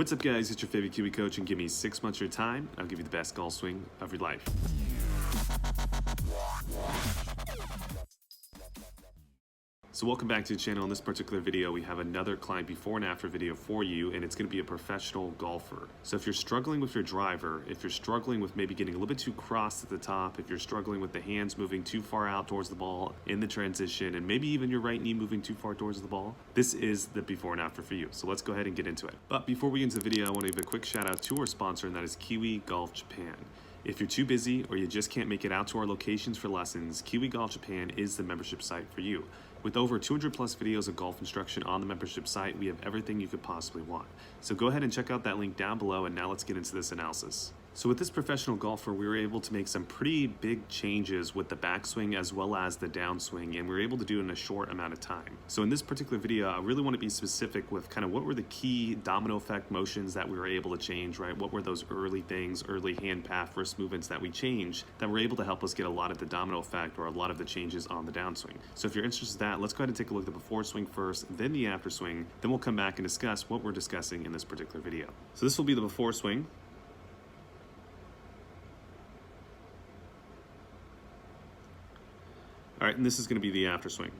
What's up, guys? It's your favorite Kiwi coach, and give me 6 months of your time. I'll give you the best golf swing of your life. So welcome back to the channel. In this particular video, we have another client before and after video for you, and it's going to be a professional golfer. So if you're struggling with your driver, if you're struggling with maybe getting a little bit too crossed at the top, if you're struggling with the hands moving too far out towards the ball in the transition, and maybe even your right knee moving too far towards the ball, this is the before and after for you. So let's go ahead and get into it. But before we get into the video, I want to give a quick shout out to our sponsor, and that is Kiwi Golf Japan. If you're too busy or you just can't make it out to our locations for lessons, Kiwi Golf Japan is the membership site for you. With over 200 plus videos of golf instruction on the membership site, we have everything you could possibly want. So go ahead and check out that link down below, and now let's get into this analysis. So with this professional golfer, we were able to make some pretty big changes with the backswing as well as the downswing, and we were able to do it in a short amount of time. So in this particular video, I really want to be specific with kind of what were the key domino effect motions that we were able to change, right? What were those early things, early hand path wrist movements that we changed that were able to help us get a lot of the domino effect or a lot of the changes on the downswing. So if you're interested in that, let's go ahead and take a look at the before swing first, then the after swing, then we'll come back and discuss what we're discussing in this particular video. So this will be the before swing. All right, and this is going to be the after swing.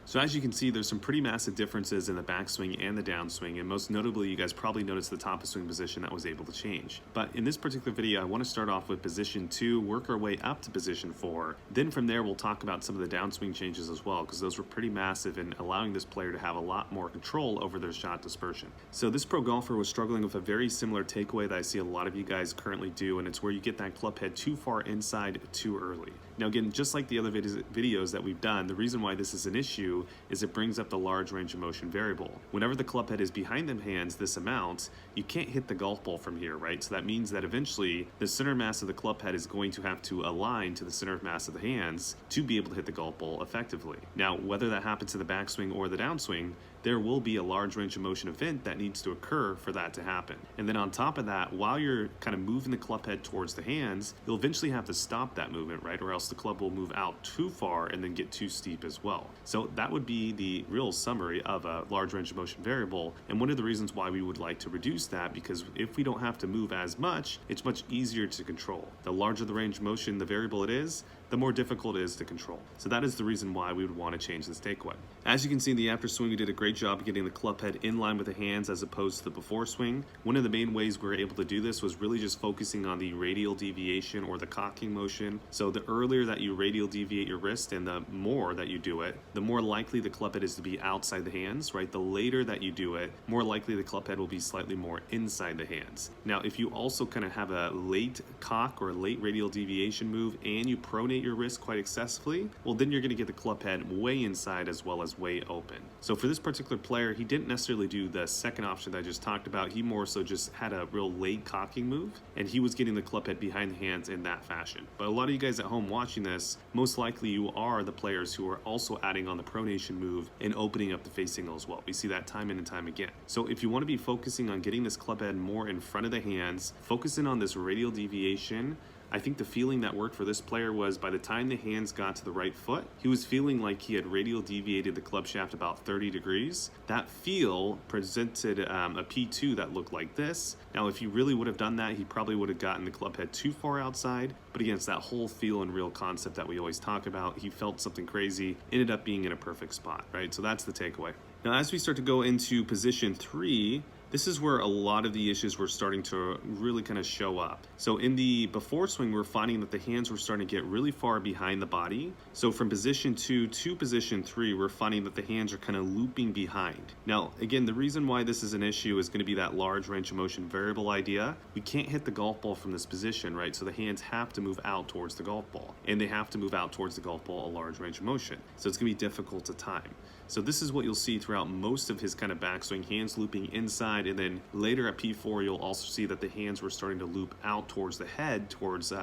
So as you can see, there's some pretty massive differences in the backswing and the downswing, and most notably, you guys probably noticed the top of swing position that was able to change. But in this particular video, I want to start off with position 2, work our way up to position 4. Then from there, we'll talk about some of the downswing changes as well, because those were pretty massive in allowing this player to have a lot more control over their shot dispersion. So this pro golfer was struggling with a very similar takeaway that I see a lot of you guys currently do, and it's where you get that club head too far inside too early. Now again, just like the other videos that we've done, the reason why this is an issue is it brings up the large range of motion variable. Whenever the club head is behind the hands this amount, you can't hit the golf ball from here, right? So that means that eventually the center mass of the club head is going to have to align to the center of mass of the hands to be able to hit the golf ball effectively. Now, whether that happens to the backswing or the downswing, there will be a large range of motion event that needs to occur for that to happen. And then on top of that, while you're kind of moving the club head towards the hands, you'll eventually have to stop that movement, right? Or else the club will move out too far and then get too steep as well. So that would be the real summary of a large range of motion variable. And one of the reasons why we would like to reduce that, because if we don't have to move as much, it's much easier to control. The larger the range of motion, the variable it is, the more difficult it is to control. So that is the reason why we would want to change this takeaway. As you can see in the after swing, we did a great job of getting the club head in line with the hands as opposed to the before swing. One of the main ways we were able to do this was really just focusing on the radial deviation or the cocking motion. So the earlier that you radial deviate your wrist and the more that you do it, the more likely the club head is to be outside the hands, right? The later that you do it, more likely the club head will be slightly more inside the hands. Now, if you also kind of have a late cock or a late radial deviation move and you pronate your wrist quite excessively, well, then you're going to get the club head way inside as well as way open. So for this particular player, he didn't necessarily do the second option that I just talked about. He more so just had a real late cocking move, and he was getting the club head behind the hands in that fashion. But a lot of you guys at home watching this, most likely you are the players who are also adding on the pronation move and opening up the face angle as well. We see that time in and time again. So if you want to be focusing on getting this club head more in front of the hands, focusing on this radial deviation, I think the feeling that worked for this player was by the time the hands got to the right foot, he was feeling like he had radial deviated the club shaft about 30 degrees. That feel presented a P2 that looked like this. Now, if he really would have done that, he probably would have gotten the club head too far outside. But again, it's that whole feel and real concept that we always talk about. He felt something crazy, ended up being in a perfect spot, right? So that's the takeaway. Now, as we start to go into position 3, this is where a lot of the issues were starting to really kind of show up. So in the before swing, we're finding that the hands were starting to get really far behind the body. So from position 2 to position 3, we're finding that the hands are kind of looping behind. Now, again, the reason why this is an issue is going to be that large range of motion variable idea. We can't hit the golf ball from this position, right? So the hands have to move out towards the golf ball, and they have to move out towards the golf ball a large range of motion. So it's going to be difficult to time. So this is what you'll see throughout throughout most of his kind of backswing, hands looping inside, and then later at P4 you'll also see that the hands were starting to loop out towards the head, towards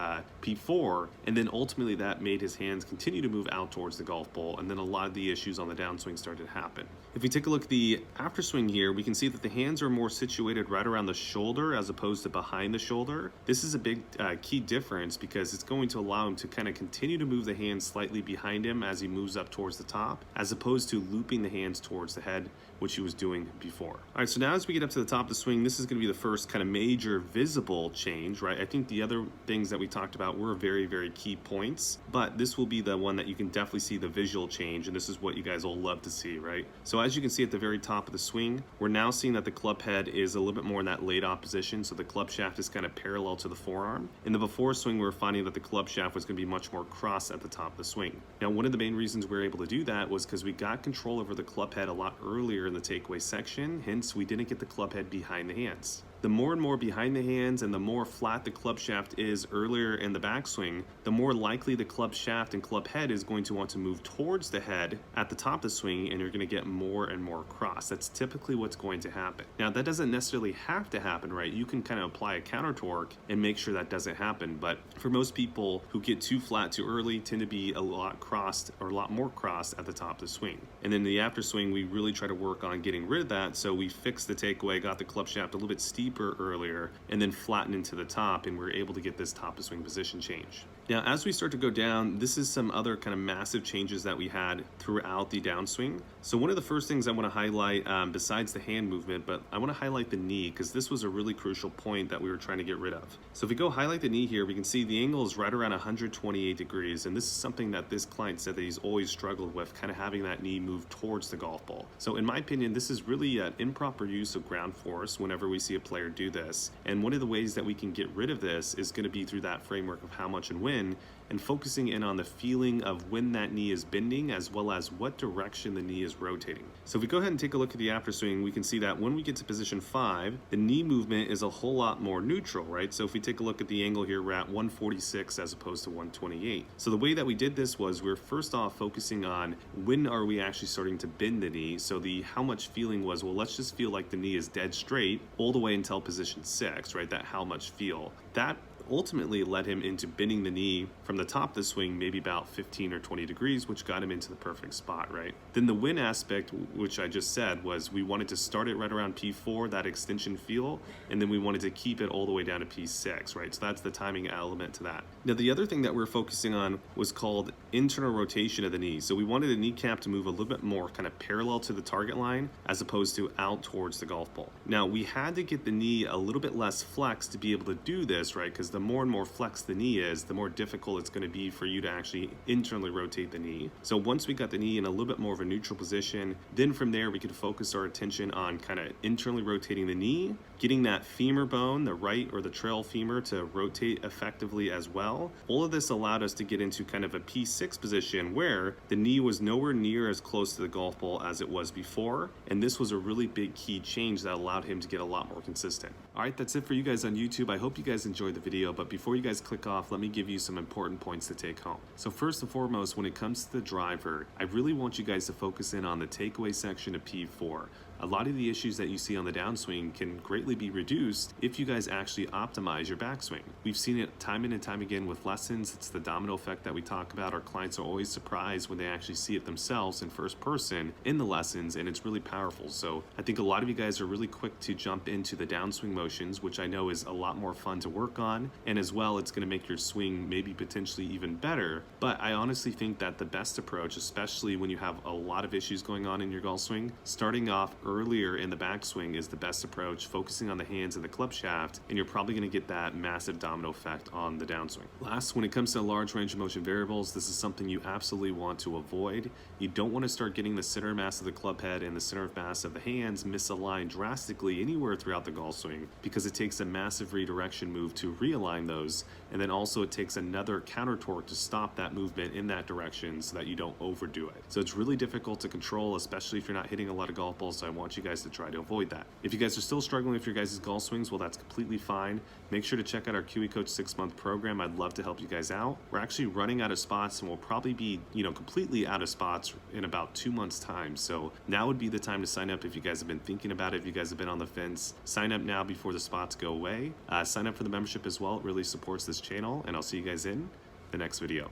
P4, and then ultimately that made his hands continue to move out towards the golf ball, and then a lot of the issues on the downswing started to happen. If we take a look at the afterswing here, we can see that the hands are more situated right around the shoulder as opposed to behind the shoulder. This is a big key difference because it's going to allow him to kind of continue to move the hands slightly behind him as he moves up towards the top, as opposed to looping the hands towards the head, which he was doing before. All right, so now as we get up to the top of the swing, this is going to be the first kind of major visible change, right? I think the other things that we talked about were very, very key points, but this will be the one that you can definitely see the visual change, and this is what you guys all love to see, right? So as you can see at the very top of the swing, we're now seeing that the club head is a little bit more in that laid off position, so the club shaft is kind of parallel to the forearm. In the before swing, we were finding that the club shaft was going to be much more cross at the top of the swing. Now, one of the main reasons we were able to do that was because we got control over the club head a lot earlier in the takeaway section, hence we didn't get the club head behind the hands. The more and more behind the hands and the more flat the club shaft is earlier in the backswing, the more likely the club shaft and club head is going to want to move towards the head at the top of the swing, and you're going to get more and more cross. That's typically what's going to happen. Now, that doesn't necessarily have to happen, right? You can kind of apply a counter torque and make sure that doesn't happen, but for most people who get too flat too early tend to be a lot crossed or a lot more crossed at the top of the swing. And then the after swing, we really try to work on getting rid of that, so we fixed the takeaway, got the club shaft a little bit steeper earlier, and then flatten into the top, and we're able to get this top of swing position change. Now, as we start to go down, this is some other kind of massive changes that we had throughout the downswing. So one of the first things I want to highlight, besides the hand movement, but I want to highlight the knee, because this was a really crucial point that we were trying to get rid of. So if we go highlight the knee here, we can see the angle is right around 128 degrees, and this is something that this client said that he's always struggled with, kind of having that knee move towards the golf ball. So in my opinion, this is really an improper use of ground force whenever we see a player do this. And one of the ways that we can get rid of this is going to be through that framework of how much and when, and focusing in on the feeling of when that knee is bending as well as what direction the knee is rotating. So if we go ahead and take a look at the after swing, we can see that when we get to position 5, the knee movement is a whole lot more neutral, right? So if we take a look at the angle here, we're at 146 as opposed to 128. So the way that we did this was we're first off focusing on when are we actually starting to bend the knee. So the how much feeling was, well, let's just feel like the knee is dead straight all the way until position 6, right? That how much feel. That ultimately led him into bending the knee from the top of the swing maybe about 15 or 20 degrees, which got him into the perfect spot, right? Then the win aspect, which I just said, was we wanted to start it right around P4, that extension feel, and then we wanted to keep it all the way down to P6, right? So that's the timing element to that. Now, the other thing that we're focusing on was called internal rotation of the knee. So we wanted the kneecap to move a little bit more kind of parallel to the target line as opposed to out towards the golf ball. Now, we had to get the knee a little bit less flexed to be able to do this, right? Because the more and more flexed the knee is, the more difficult it's going to be for you to actually internally rotate the knee. So once we got the knee in a little bit more of a neutral position, then from there we could focus our attention on kind of internally rotating the knee, getting that femur bone, the right or the trail femur, to rotate effectively as well. All of this allowed us to get into kind of a P6 position where the knee was nowhere near as close to the golf ball as it was before, and this was a really big key change that allowed him to get a lot more consistent. All right, that's it for you guys on YouTube. I hope you guys enjoyed the video, but before you guys click off, let me give you some important points to take home. So first and foremost, when it comes to the driver, I really want you guys to focus in on the takeaway section of P4. A lot of the issues that you see on the downswing can greatly be reduced if you guys actually optimize your backswing. We've seen it time and time again with lessons. It's the domino effect that we talk about. Our clients are always surprised when they actually see it themselves in first person in the lessons, and it's really powerful. So I think a lot of you guys are really quick to jump into the downswing motions, which I know is a lot more fun to work on, and as well it's going to make your swing maybe potentially even better. But I honestly think that the best approach, especially when you have a lot of issues going on in your golf swing, starting off earlier in the backswing is the best approach, focusing on the hands and the club shaft, and you're probably going to get that massive domino effect on the downswing. Last, when it comes to large range of motion variables, this is something you absolutely want to avoid. You don't want to start getting the center mass of the club head and the center of mass of the hands misaligned drastically anywhere throughout the golf swing, because it takes a massive redirection move to realign those, and then also it takes another counter torque to stop that movement in that direction so that you don't overdo it. So it's really difficult to control, especially if you're not hitting a lot of golf balls. So I want want you guys to try to avoid that. If you guys are still struggling with your guys' golf swings, well, that's completely fine. Make sure to check out our Kiwi Coach 6-month program. I'd love to help you guys out. We're actually running out of spots, and we'll probably be, completely out of spots in about 2 months' time. So now would be the time to sign up if you guys have been thinking about it, if you guys have been on the fence. Sign up now before the spots go away. Sign up for the membership as well. It really supports this channel, and I'll see you guys in the next video.